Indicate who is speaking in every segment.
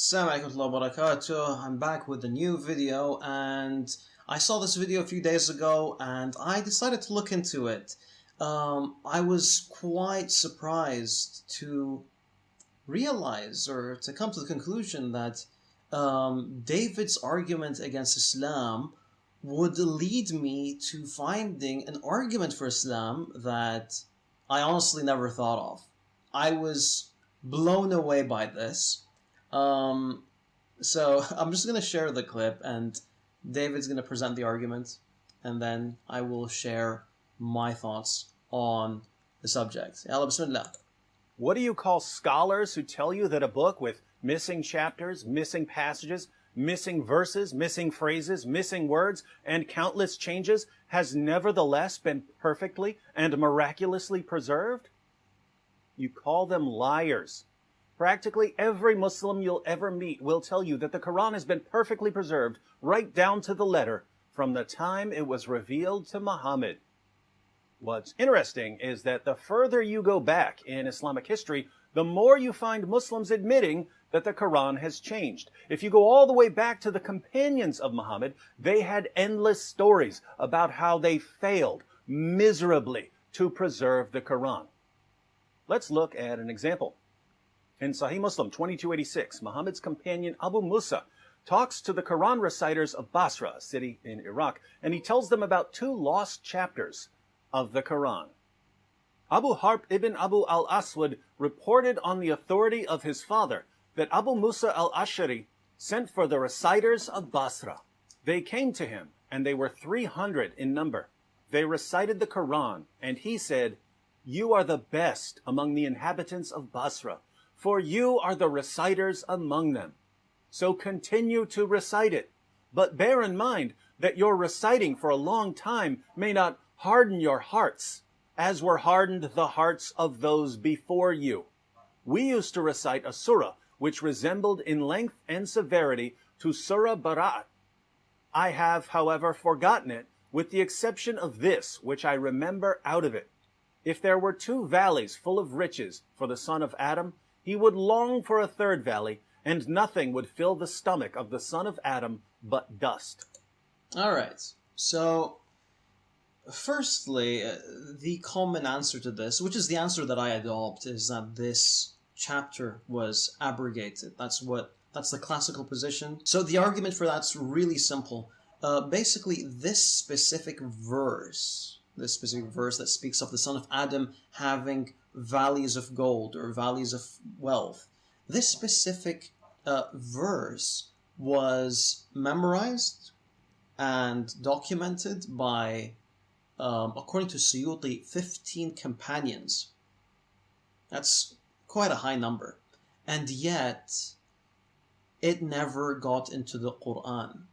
Speaker 1: Assalamu alaikum wa barakatuh. I'm back with a new video, and I saw this video a few days ago and I decided to look into it. I was quite surprised to realize or to come to the conclusion that David's argument against Islam would lead me to finding an argument for Islam that I honestly never thought of. I was blown away by this. So I'm just going to share the clip and David's going to present the argument and then I will share my thoughts on the subject. Yalla, bismillah.
Speaker 2: What do you call scholars who tell you that a book with missing chapters, missing passages, missing verses, missing phrases, missing words, and countless changes has nevertheless been perfectly and miraculously preserved? You call them liars. Practically every Muslim you'll ever meet will tell you that the Quran has been perfectly preserved right down to the letter from the time it was revealed to Muhammad. What's interesting is that the further you go back in Islamic history, the more you find Muslims admitting that the Quran has changed. If you go all the way back to the companions of Muhammad, they had endless stories about how they failed miserably to preserve the Quran. Let's look at an example. In Sahih Muslim 2286, Muhammad's companion Abu Musa talks to the Quran reciters of Basra, a city in Iraq, and he tells them about two lost chapters of the Quran. Abu Harb ibn Abu al-Aswad reported on the authority of his father that Abu Musa al-Ash'ari sent for the reciters of Basra. They came to him, and they were 300 in number. They recited the Quran, and he said, "You are the best among the inhabitants of Basra, for you are the reciters among them. So continue to recite it. But bear in mind that your reciting for a long time may not harden your hearts, as were hardened the hearts of those before you. We used to recite a surah which resembled in length and severity to Surah Bara'at. I have, however, forgotten it, with the exception of this, which I remember out of it. If there were two valleys full of riches for the son of Adam, he would long for a third valley, and nothing would fill the stomach of the son of Adam but dust."
Speaker 1: Alright, so firstly, the common answer to this, which is the answer that I adopt, is that this chapter was abrogated. That's the classical position. So the argument for that's really simple. Basically, this specific verse that speaks of the son of Adam having valleys of gold or valleys of wealth, this specific verse was memorized and documented by, according to Suyuti, 15 companions. That's quite a high number. And yet, it never got into the Quran.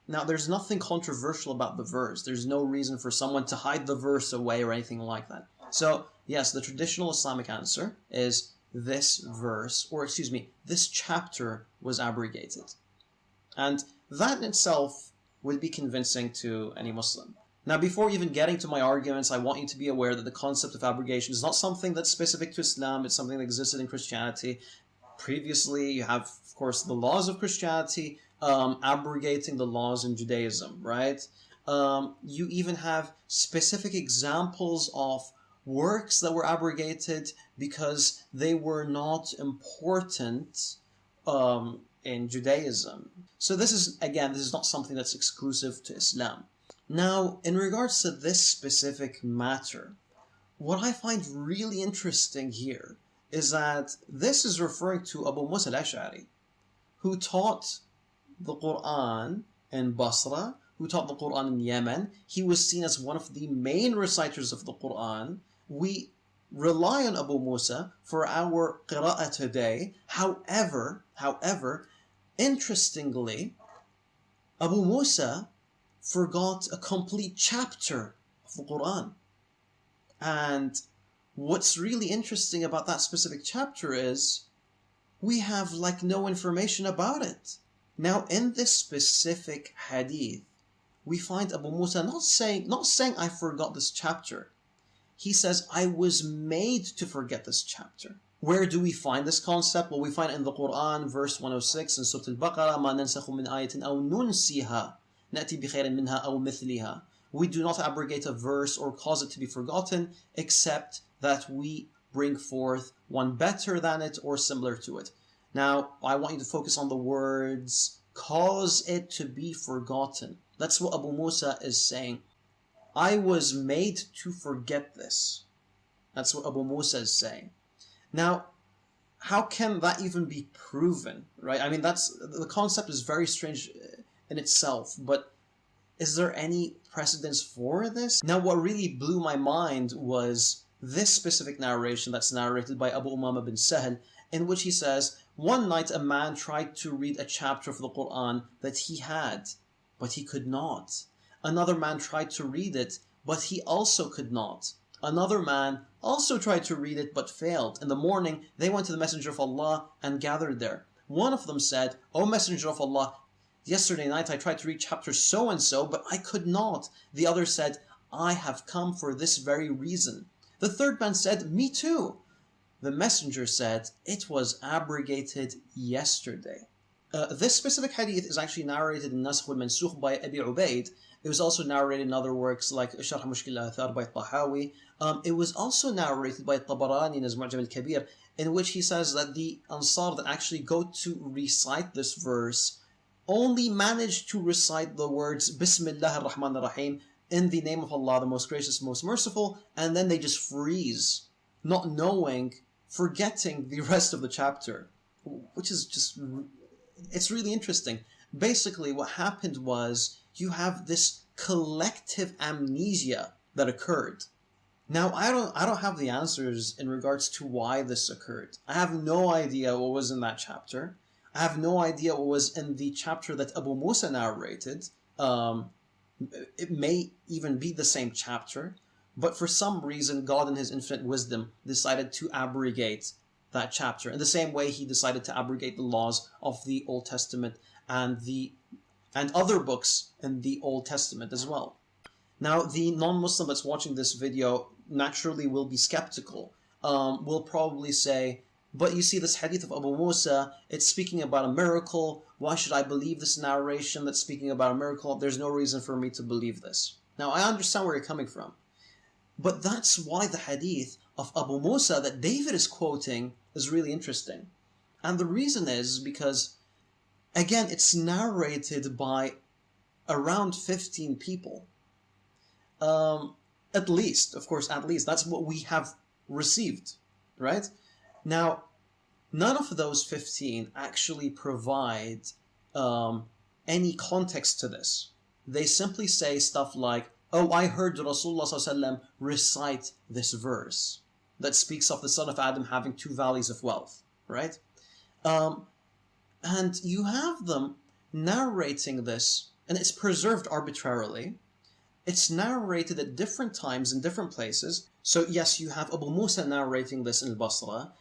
Speaker 1: Now, there's nothing controversial about the verse. There's no reason for someone to hide the verse away or anything like that. So, yes, the traditional Islamic answer is this verse, or excuse me, this chapter was abrogated. And that in itself would be convincing to any Muslim. Now, before even getting to my arguments, I want you to be aware that the concept of abrogation is not something that's specific to Islam. It's something that existed in Christianity. Previously, you have, of course, the laws of Christianity abrogating the laws in Judaism, right? You even have specific examples of works that were abrogated because they were not important in Judaism. So this is not something that's exclusive to Islam. Now, in regards to this specific matter, what I find really interesting here is that this is referring to Abu Musa al-Ash'ari, who taught the Quran in Basra, who taught the Quran in Yemen. He was seen as one of the main reciters of the Quran. We rely on Abu Musa for our qira'ah today. However, interestingly, Abu Musa forgot a complete chapter of the Quran. And what's really interesting about that specific chapter is we have like no information about it. Now, in this specific hadith, we find Abu Musa not saying I forgot this chapter. He says, I was made to forget this chapter. Where do we find this concept? Well, we find it in the Quran, verse 106 in Surah Al-Baqarah, مَا نَنْسَخُ مِنْ آيَةٍ أَوْ نُنْسِهَا نَأْتِي بِخَيْرٍ مِنْهَا أَوْ مِثْلِهَا. We do not abrogate a verse or cause it to be forgotten, except that we bring forth one better than it or similar to it. Now, I want you to focus on the words, cause it to be forgotten. That's what Abu Musa is saying. I was made to forget this. That's what Abu Musa is saying. Now, how can that even be proven, right? I mean, the concept is very strange in itself, but is there any precedence for this? Now, what really blew my mind was this specific narration that's narrated by Abu Umama bin Sahl, in which he says, one night a man tried to read a chapter of the Quran that he had, but he could not. Another man tried to read it, but he also could not. Another man also tried to read it, but failed. In the morning, they went to the Messenger of Allah and gathered there. One of them said, O Messenger of Allah, yesterday night I tried to read chapter so-and-so, but I could not. The other said, I have come for this very reason. The third man said, me too. The Messenger said, it was abrogated yesterday. This specific hadith is actually narrated in Nasakh al-Mansukh by Abi Ubaid. It was also narrated in other works like Sharh Mushkil al-Athar by Tahawi. It was also narrated by Tabarani in his Mu'jam al-Kabir, in which he says that the Ansar that actually go to recite this verse only manage to recite the words Bismillah ar-Rahman ar-Rahim, in the name of Allah, the most gracious, most merciful, and then they just freeze, not knowing, forgetting the rest of the chapter, which is just, it's really interesting. Basically, what happened was you have this collective amnesia that occurred. Now, I don't have the answers in regards to why this occurred. I have no idea what was in that chapter. I have no idea what was in the chapter that Abu Musa narrated. It may even be the same chapter, but for some reason, God in His infinite wisdom decided to abrogate that chapter. In the same way, He decided to abrogate the laws of the Old Testament and other books in the Old Testament as well. Now, the non-Muslim that's watching this video naturally will be skeptical. Will probably say, but you see this hadith of Abu Musa, it's speaking about a miracle. Why should I believe this narration that's speaking about a miracle? There's no reason for me to believe this. Now, I understand where you're coming from. But that's why the hadith of Abu Musa that David is quoting is really interesting. And the reason is because, again, it's narrated by around 15 people. At least, of course, at least. That's what we have received, right? Now, none of those 15 actually provide any context to this. They simply say stuff like, oh, I heard Rasulullah ﷺ recite this verse that speaks of the son of Adam having 2 valleys of wealth, right? And you have them narrating this, and it's preserved arbitrarily. It's narrated at different times in different places. So yes, you have Abu Musa narrating this in Basra,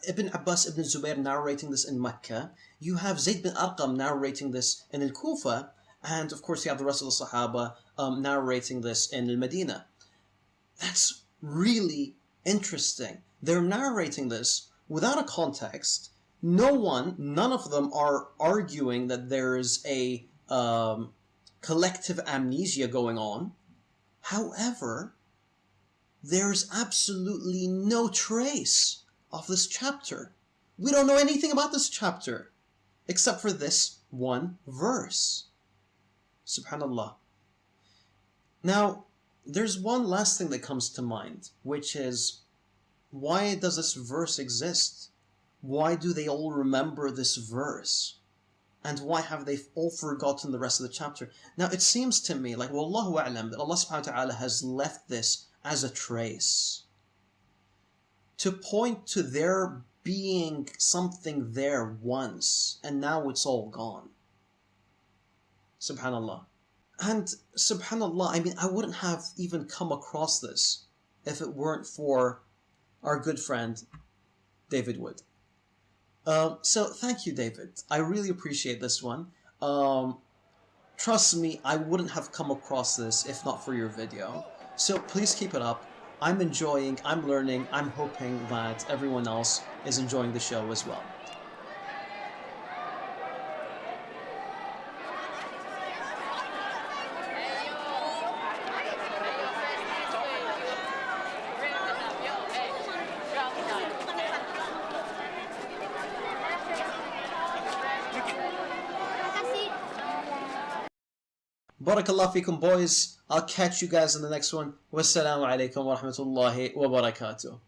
Speaker 1: Ibn Abbas Ibn Zubayr narrating this in Mecca, you have Zayd bin Arqam narrating this in Al-Kufa, and of course you have the rest of the Sahaba narrating this in Al-Madinah. That's really interesting. They're narrating this without a context. None of them are arguing that there is a collective amnesia going on. However, there's absolutely no trace of this chapter. We don't know anything about this chapter except for this one verse. Subhanallah. Now, there's one last thing that comes to mind, which is, why does this verse exist? Why do they all remember this verse? And why have they all forgotten the rest of the chapter? Now, it seems to me like, Wallahu a'lam, that Allah subhanahu wa ta'ala has left this as a trace to point to there being something there once, and now it's all gone. Subhanallah. And subhanallah, I mean, I wouldn't have even come across this if it weren't for our good friend, David Wood. So thank you, David. I really appreciate this one. Trust me, I wouldn't have come across this if not for your video. So please keep it up. I'm enjoying, I'm learning, I'm hoping that everyone else is enjoying the show as well. Barakallah fikum, boys. I'll catch you guys in the next one. Wassalamu alaikum wa rahmatullahi wa barakatuh.